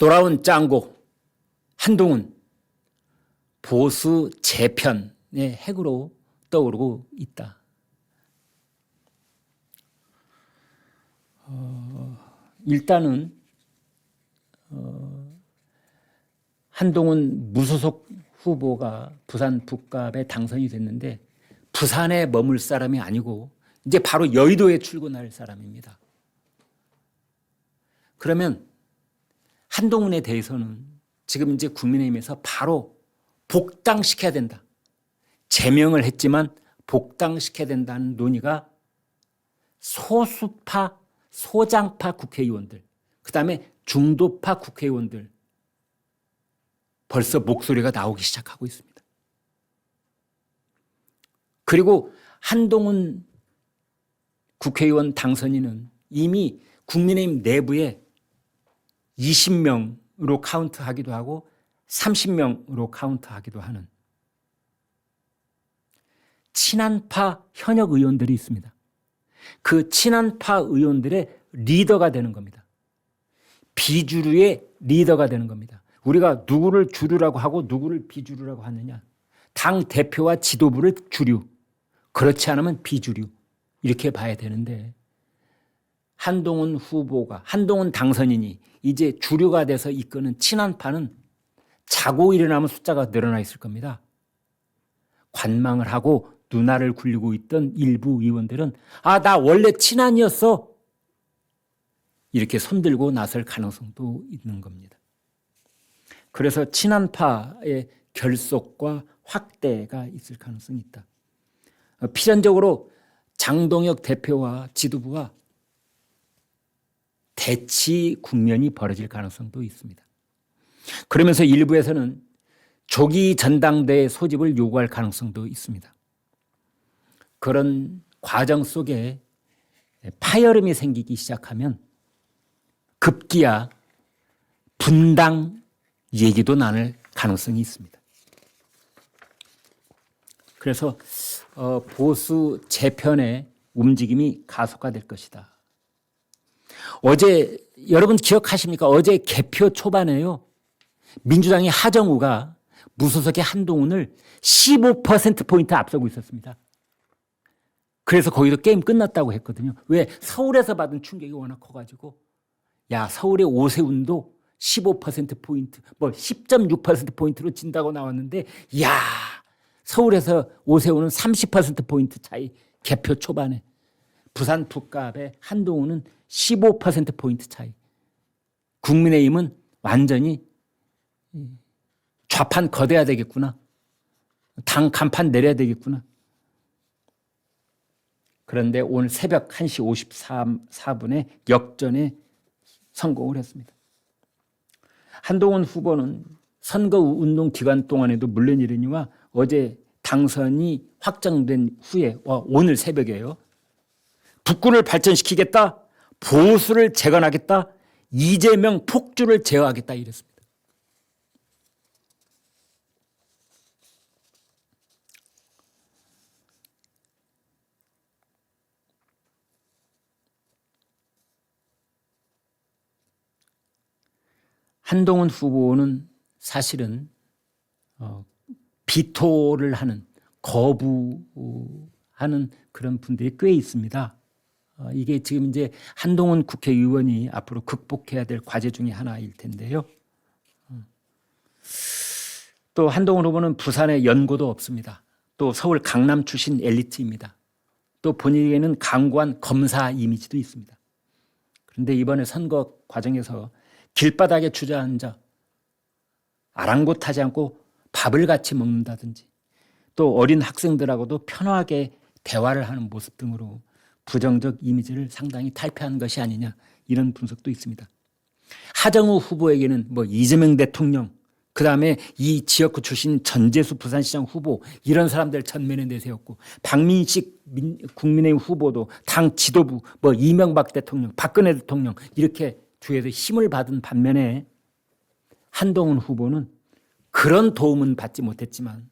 돌아온 짱구 한동훈 보수 재편의 핵으로 떠오르고 있다. 일단은 한동훈 무소속 후보가 부산 북갑에 당선이 됐는데 부산에 머물 사람이 아니고 이제 바로 여의도에 출근할 사람입니다. 그러면 한동훈에 대해서는 지금 이제 국민의힘에서 바로 복당시켜야 된다. 제명을 했지만 복당시켜야 된다는 논의가 소수파, 소장파 국회의원들, 그다음에 중도파 국회의원들 벌써 목소리가 나오기 시작하고 있습니다. 그리고 한동훈 국회의원 당선인은 이미 국민의힘 내부에 20명으로 카운트하기도 하고 30명으로 카운트하기도 하는 친한파 현역 의원들이 있습니다. 그 친한파 의원들의 리더가 되는 겁니다. 비주류의 리더가 되는 겁니다. 우리가 누구를 주류라고 하고 누구를 비주류라고 하느냐. 당 대표와 지도부를 주류, 그렇지 않으면 비주류 이렇게 봐야 되는데 한동훈 후보가, 한동훈 당선인이 이제 주류가 돼서 이끄는 친한파는 자고 일어나면 숫자가 늘어나 있을 겁니다. 관망을 하고 눈알을 굴리고 있던 일부 의원들은 나 원래 친한이었어. 이렇게 손들고 나설 가능성도 있는 겁니다. 그래서 친한파의 결속과 확대가 있을 가능성이 있다. 필연적으로 장동혁 대표와 지도부와 대치 국면이 벌어질 가능성도 있습니다. 그러면서 일부에서는 조기 전당대회 소집을 요구할 가능성도 있습니다. 그런 과정 속에 파열음이 생기기 시작하면 급기야 분당 얘기도 나눌 가능성이 있습니다. 그래서 보수 재편의 움직임이 가속화될 것이다. 어제 여러분 기억하십니까? 어제 개표 초반에요. 민주당의 하정우가 무소속의 한동훈을 15%포인트 앞서고 있었습니다. 그래서 거기도 게임 끝났다고 했거든요. 왜? 서울에서 받은 충격이 워낙 커가지고 서울의 오세훈도 15%포인트, 10.6%포인트로 진다고 나왔는데 서울에서 오세훈은 30%포인트 차이 개표 초반에 부산 북갑의 한동훈은 15%포인트 차이. 국민의힘은 완전히 좌판 걷어야 되겠구나. 당 간판 내려야 되겠구나. 그런데 오늘 새벽 1시 54분에 역전에 성공을 했습니다. 한동훈 후보는 선거운동 기간 동안에도 물론이러니와 어제 당선이 확정된 후에 오늘 새벽에요. 북구를 발전시키겠다. 보수를 재건하겠다. 이재명 폭주를 제어하겠다 이랬습니다. 한동훈 후보는 사실은 비토를 하는, 거부하는 그런 분들이 꽤 있습니다. 이게 지금 이제 한동훈 국회의원이 앞으로 극복해야 될 과제 중에 하나일 텐데요. 또 한동훈 후보는 부산에 연고도 없습니다. 또 서울 강남 출신 엘리트입니다. 또 본인에게는 강고한 검사 이미지도 있습니다. 그런데 이번에 선거 과정에서 길바닥에 주저앉아 아랑곳하지 않고 밥을 같이 먹는다든지 또 어린 학생들하고도 편하게 대화를 하는 모습 등으로 부정적 이미지를 상당히 탈피한 것이 아니냐 이런 분석도 있습니다. 하정우 후보에게는 이재명 대통령, 그다음에 이 지역구 출신 전재수 부산시장 후보 이런 사람들 전면에 내세웠고 박민식 국민의힘 후보도 당 지도부 이명박 대통령, 박근혜 대통령 이렇게 주위에서 힘을 받은 반면에 한동훈 후보는 그런 도움은 받지 못했지만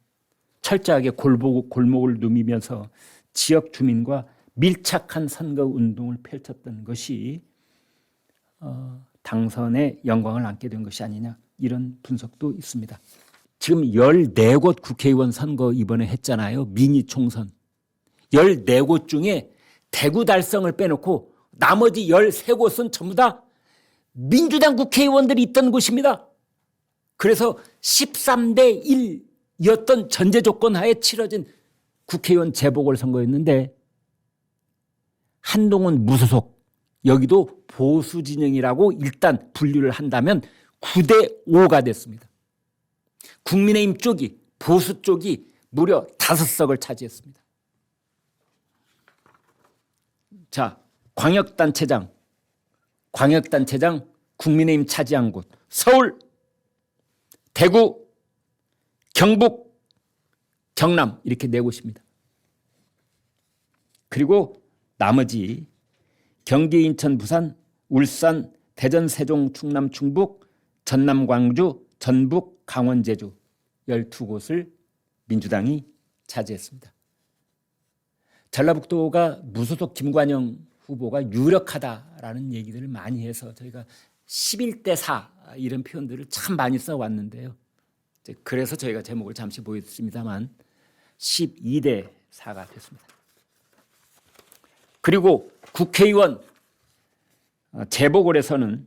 철저하게 골목을 누비면서 지역 주민과 밀착한 선거운동을 펼쳤던 것이 당선의 영광을 안게 된 것이 아니냐, 이런 분석도 있습니다. 지금 14곳 국회의원 선거 이번에 했잖아요. 미니 총선. 14곳 중에 대구 달성을 빼놓고 나머지 13곳은 전부 다 민주당 국회의원들이 있던 곳입니다. 그래서 13대 1이었던 전제 조건 하에 치러진 국회의원 재보궐선거였는데 한동훈 무소속, 여기도 보수 진영이라고 일단 분류를 한다면 9대 5가 됐습니다. 국민의힘 쪽이, 보수 쪽이 무려 5석을 차지했습니다. 자, 광역단체장 국민의힘 차지한 곳 서울, 대구, 경북, 경남 이렇게 4곳입니다. 그리고 나머지 경기, 인천, 부산, 울산, 대전, 세종, 충남, 충북, 전남, 광주, 전북, 강원, 제주 12곳을 민주당이 차지했습니다. 전라북도가 무소속 김관영 후보가 유력하다라는 얘기들을 많이 해서 저희가 11대 4 이런 표현들을 참 많이 써왔는데요. 그래서 저희가 제목을 잠시 보였습니다만 12대 4가 됐습니다. 그리고 국회의원 재보궐에서는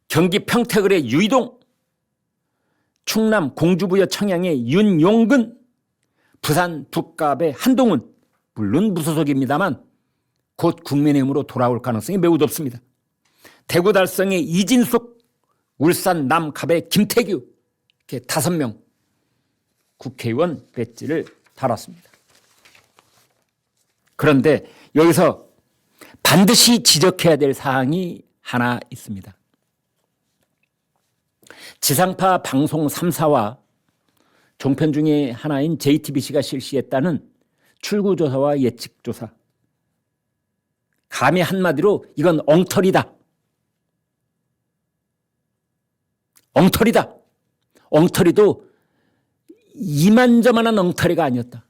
경기 평택을의 유이동, 충남 공주부여 청양의 윤용근, 부산 북갑의 한동훈, 물론 무소속입니다만 곧 국민의힘으로 돌아올 가능성이 매우 높습니다. 대구 달성의 이진숙, 울산 남갑의 김태규, 이렇게 5명 국회의원 배지를 달았습니다. 그런데 여기서 반드시 지적해야 될 사항이 하나 있습니다. 지상파 방송 3사와 종편 중에 하나인 JTBC가 실시했다는 출구조사와 예측조사. 감히 한마디로 이건 엉터리다. 엉터리도 이만저만한 엉터리가 아니었다.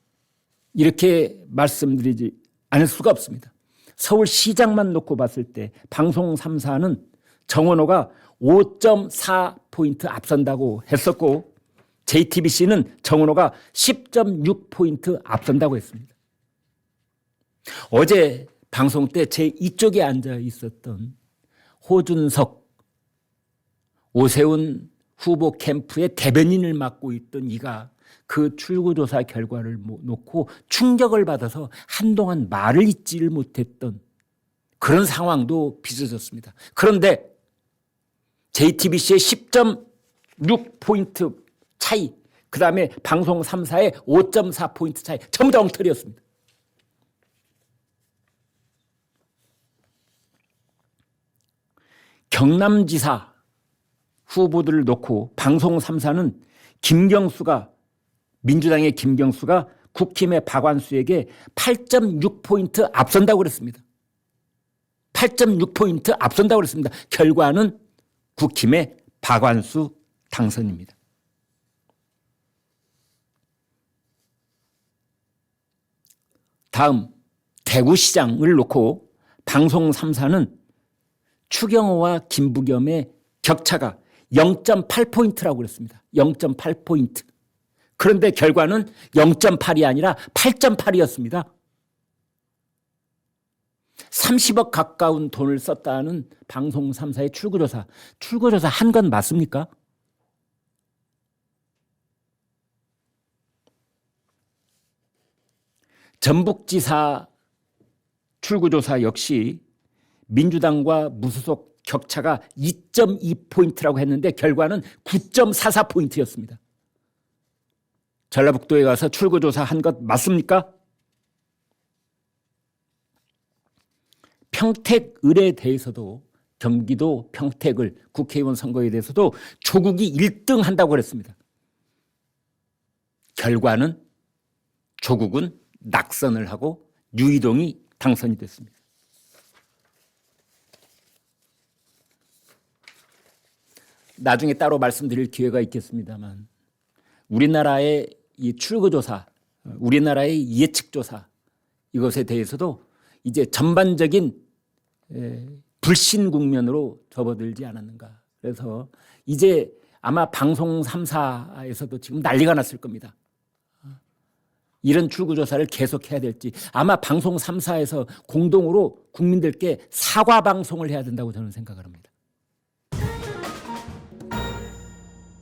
이렇게 말씀드리지 않을 수가 없습니다. 서울시장만 놓고 봤을 때 방송 3사는 정원호가 5.4포인트 앞선다고 했었고 JTBC는 정원호가 10.6포인트 앞선다고 했습니다. 어제 방송 때 제 이쪽에 앉아 있었던 호준석, 오세훈 후보 캠프의 대변인을 맡고 있던 이가 그 출구조사 결과를 놓고 충격을 받아서 한동안 말을 잇지를 못했던 그런 상황도 빚어졌습니다. 그런데 JTBC의 10.6포인트 차이, 그 다음에 방송 3사의 5.4포인트 차이, 전부 다 엉터리였습니다. 경남지사 후보들을 놓고 방송 3사는 민주당의 김경수가 국힘의 박완수에게 8.6포인트 앞선다고 그랬습니다. 8.6포인트 앞선다고 그랬습니다. 결과는 국힘의 박완수 당선입니다. 다음 대구시장을 놓고 방송 3사는 추경호와 김부겸의 격차가 0.8포인트라고 그랬습니다. 0.8포인트. 그런데 결과는 0.8이 아니라 8.8이었습니다. 30억 가까운 돈을 썼다는 방송 3사의 출구조사 한 건 맞습니까? 전북지사 출구조사 역시 민주당과 무소속 격차가 2.2포인트라고 했는데 결과는 9.44포인트였습니다. 전라북도에 가서 출구조사 한 것 맞습니까? 평택을에 대해서도, 경기도 평택을 국회의원 선거에 대해서도 조국이 1등 한다고 그랬습니다. 결과는 조국은 낙선을 하고 유이동이 당선이 됐습니다. 나중에 따로 말씀드릴 기회가 있겠습니다만 우리나라의 이 출구조사, 우리나라의 예측조사, 이것에 대해서도 이제 전반적인 불신 국면으로 접어들지 않았는가. 그래서 이제 아마 방송 3사에서도 지금 난리가 났을 겁니다. 이런 출구조사를 계속해야 될지. 아마 방송 3사에서 공동으로 국민들께 사과 방송을 해야 된다고 저는 생각을 합니다.